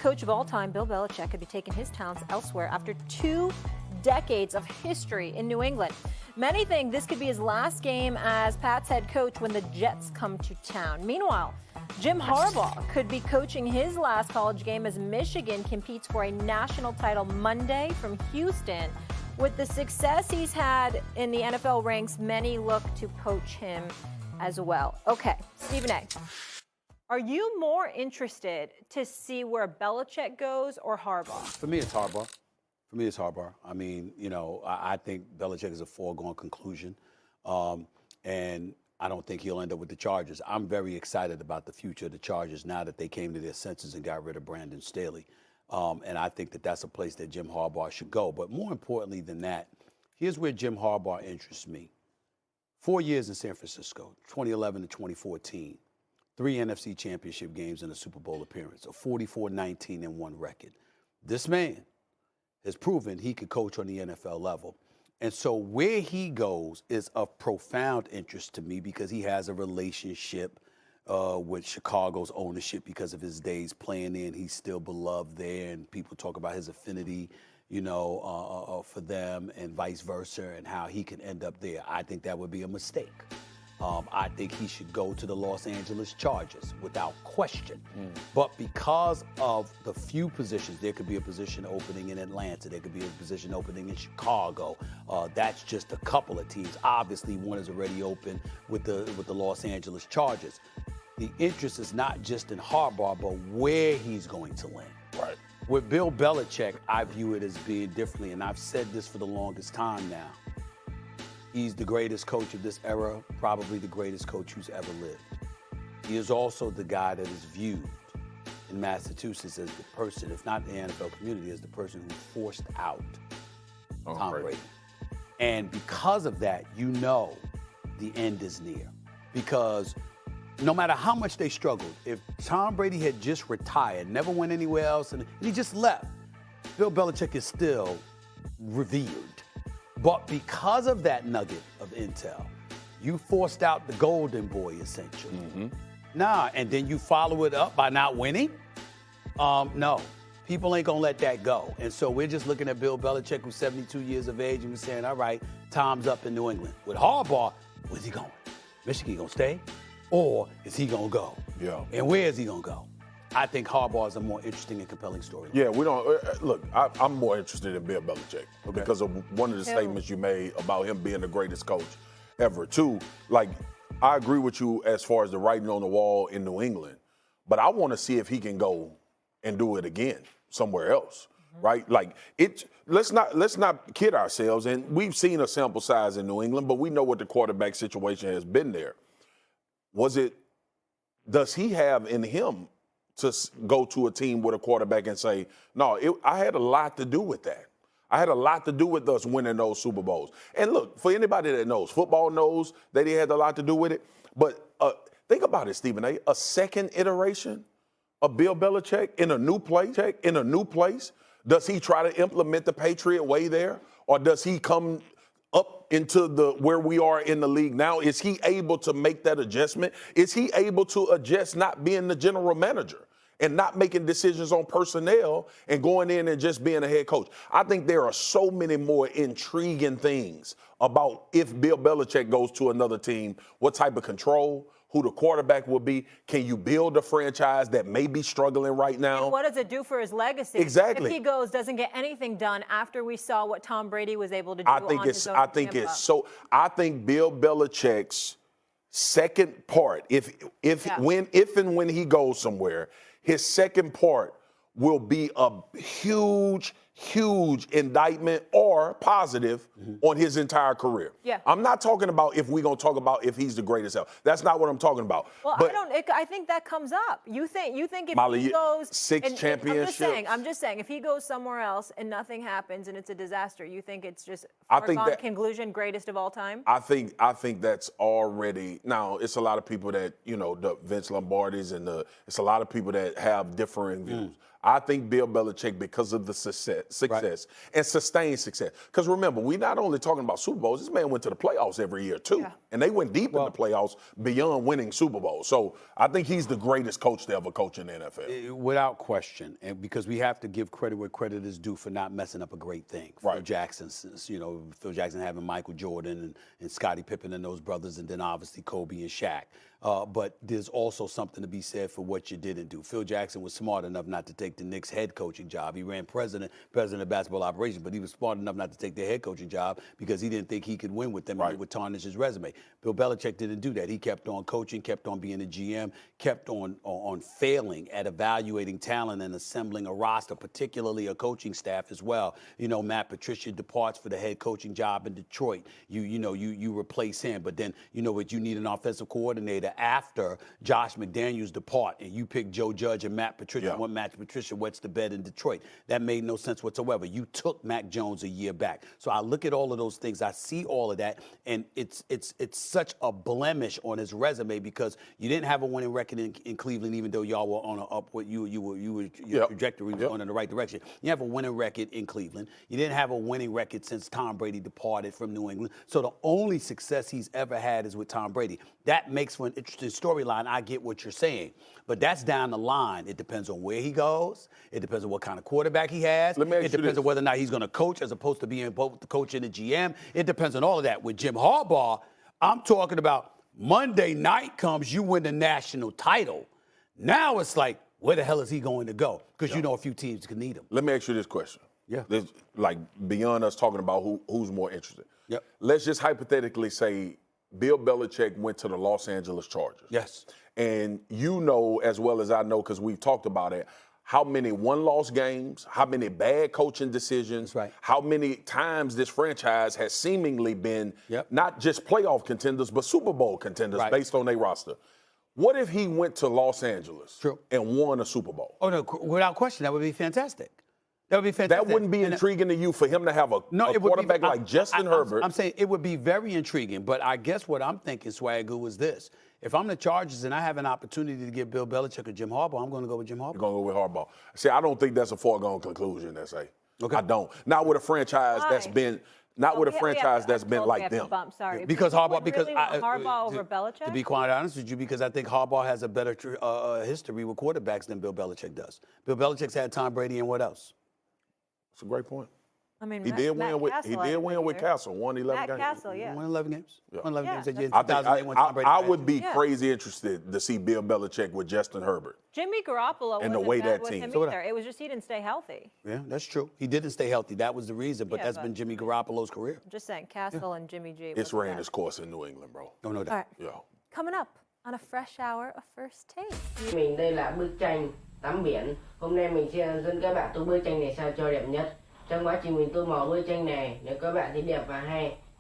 coach of all time, Bill Belichick, could be taking his talents elsewhere after 2 decades of history in New England. Many think this could be his last game as Pat's head coach when the Jets come to town. Meanwhile, Jim Harbaugh could be coaching his last college game as Michigan competes for a national title Monday from Houston. With the success he's had in the NFL ranks, many look to poach him as well. Okay, Stephen A., are you more interested to see where Belichick goes or Harbaugh? For me, it's Harbaugh. I mean, I think Belichick is a foregone conclusion. And I don't think he'll end up with the Chargers. I'm very excited about the future of the Chargers now that they came to their senses and got rid of Brandon Staley. And I think that that's a place that Jim Harbaugh should go. But more importantly than that, here's where Jim Harbaugh interests me. 4 years in San Francisco, 2011 to 2014. 3 NFC championship games and a Super Bowl appearance, a 44-19-1 record. This man has proven he could coach on the NFL level. And so where he goes is of profound interest to me because he has a relationship with Chicago's ownership because of his days playing there, and he's still beloved there, and people talk about his affinity, for them and vice versa and how he can end up there. I think that would be a mistake. I think he should go to the Los Angeles Chargers without question. But because of the few positions, there could be a position opening in Atlanta, there could be a position opening in Chicago. That's just a couple of teams. Obviously, one is already open with the Los Angeles Chargers. The interest is not just in Harbaugh, but where he's going to land. Right. With Bill Belichick, I view it as being differently, and I've said this for the longest time now. He's the greatest coach of this era, probably the greatest coach who's ever lived. He is also the guy that is viewed in Massachusetts as the person, if not the NFL community, as the person who forced out Tom Brady. And because of that, the end is near. Because no matter how much they struggled, if Tom Brady had just retired, never went anywhere else, and he just left, Bill Belichick is still revered. But because of that nugget of intel, you forced out the golden boy, essentially. And then you follow it up by not winning? No. People ain't going to let that go. And so we're just looking at Bill Belichick, who's 72 years of age, and we're saying, all right, time's up in New England. With Harbaugh, where's he going? Michigan going to stay? Or is he going to go? Yeah. And where is he going to go? I think Harbaugh is a more interesting and compelling story. Yeah, we don't look. I'm more interested in Bill Belichick because of one of the statements you made about him being the greatest coach ever. Two, I agree with you as far as the writing on the wall in New England, but I want to see if he can go and do it again somewhere else, right? Let's not kid ourselves. And we've seen a sample size in New England, but we know what the quarterback situation has been there. Does he have in him to go to a team with a quarterback and say, no, I had a lot to do with that. I had a lot to do with us winning those Super Bowls. And look, for anybody that knows, football knows that he had a lot to do with it. But think about it, Stephen A. A second iteration of Bill Belichick in a new place. Does he try to implement the Patriot way there? Or does he come up into where we are in the league now? Is he able to make that adjustment? Is he able to adjust not being the general manager and not making decisions on personnel and going in and just being a head coach? I think there are so many more intriguing things about if Bill Belichick goes to another team, what type of control, who the quarterback will be. Can you build a franchise that may be struggling right now? And what does it do for his legacy? Exactly. If he doesn't get anything done after we saw what Tom Brady was able to do I think Bill Belichick's second part, if and when he goes somewhere, his second part will be a huge indictment or positive on his entire career. Yeah. I'm not talking about if we're going to talk about if he's the greatest ever. That's not what I'm talking about. Well, but I think that comes up. You think if Molly, he goes 6 championships. I'm just saying if he goes somewhere else and nothing happens and it's a disaster, you think it's just foregone conclusion, greatest of all time? I think that's already now. It's a lot of people that the Vince Lombardis and it's a lot of people that have differing views. I think Bill Belichick, because of the success and sustain success. Because remember, we're not only talking about Super Bowls. This man went to the playoffs every year too, and they went deep in the playoffs beyond winning Super Bowls. So I think he's the greatest coach to ever coach in the NFL, without question. And because we have to give credit where credit is due for not messing up a great thing. Phil Jackson, Phil Jackson having Michael Jordan and Scottie Pippen and those brothers, and then obviously Kobe and Shaq. But there's also something to be said for what you didn't do. Phil Jackson was smart enough not to take the Knicks head coaching job. He ran president of basketball operations, but he was smart enough not to take the head coaching job because he didn't think he could win with them and it would tarnish his resume. Bill Belichick didn't do that. He kept on coaching, kept on being a GM, kept on failing at evaluating talent and assembling a roster, particularly a coaching staff as well. Matt Patricia departs for the head coaching job in Detroit. You replace him, but then you need an offensive coordinator after Josh McDaniels depart, and you pick Joe Judge and Matt Patricia. When Matt Patricia wets the bed in Detroit, that made no sense whatsoever. You took Mac Jones a year back. So I look at all of those things, I see all of that, and it's such a blemish on his resume because you didn't have a winning record in Cleveland, even though y'all were on an upward, your trajectory was going in the right direction. You have a winning record in Cleveland. You didn't have a winning record since Tom Brady departed from New England. So the only success he's ever had is with Tom Brady. That makes for an interesting storyline. I get what you're saying, but that's down the line. It depends on where he goes. It depends on what kind of quarterback he has. It depends on whether or not he's going to coach as opposed to being both the coach and the GM. It depends on all of that. With Jim Harbaugh, I'm talking about Monday night comes, you win the national title. Now it's like, where the hell is he going to go? Because a few teams can need him. Let me ask you this question. This, beyond us talking about who's more interested. Let's just hypothetically say Bill Belichick went to the Los Angeles Chargers. Yes. And as well as I know, because we've talked about it, how many one-loss games, how many bad coaching decisions, how many times this franchise has seemingly been not just playoff contenders, but Super Bowl contenders based on their roster. What if he went to Los Angeles and won a Super Bowl? Oh, no, without question, that would be fantastic. That would be fantastic. That wouldn't be intriguing to you for him to have a quarterback like Justin Herbert. I'm saying it would be very intriguing, but I guess what I'm thinking, Swagoo, is this. If I'm the Chargers and I have an opportunity to get Bill Belichick or Jim Harbaugh, I'm going to go with Jim Harbaugh. You're going to go with Harbaugh. See, I don't think that's a foregone conclusion, S.A. Okay. I don't. Not with a franchise that's been like them. Sorry. Because Harbaugh, Harbaugh over Belichick? To be quite honest with you, because I think Harbaugh has a better history with quarterbacks than Bill Belichick does. Bill Belichick's had Tom Brady and what else? That's a great point. I mean, he did win with Castle. Won 11 games. Castle, Won 11 games. Won 11 games that year. I would be crazy interested to see Bill Belichick with Justin Herbert. Jimmy Garoppolo and the way that team. It was just he didn't stay healthy. Yeah, that's true. He didn't stay healthy. That was the reason, but that's been Jimmy Garoppolo's career. I'm just saying, Castle and Jimmy G. It's ran its course in New England, bro. No doubt. All right. Coming up on a fresh hour of First Take. Mình đây là bức tranh tắm biển. Hôm nay mình sẽ dẫn các bạn tô bức tranh này sao cho đẹp nhất. Trong quá trình mình tô màu bức tranh này, nếu các bạn thấy đẹp và hay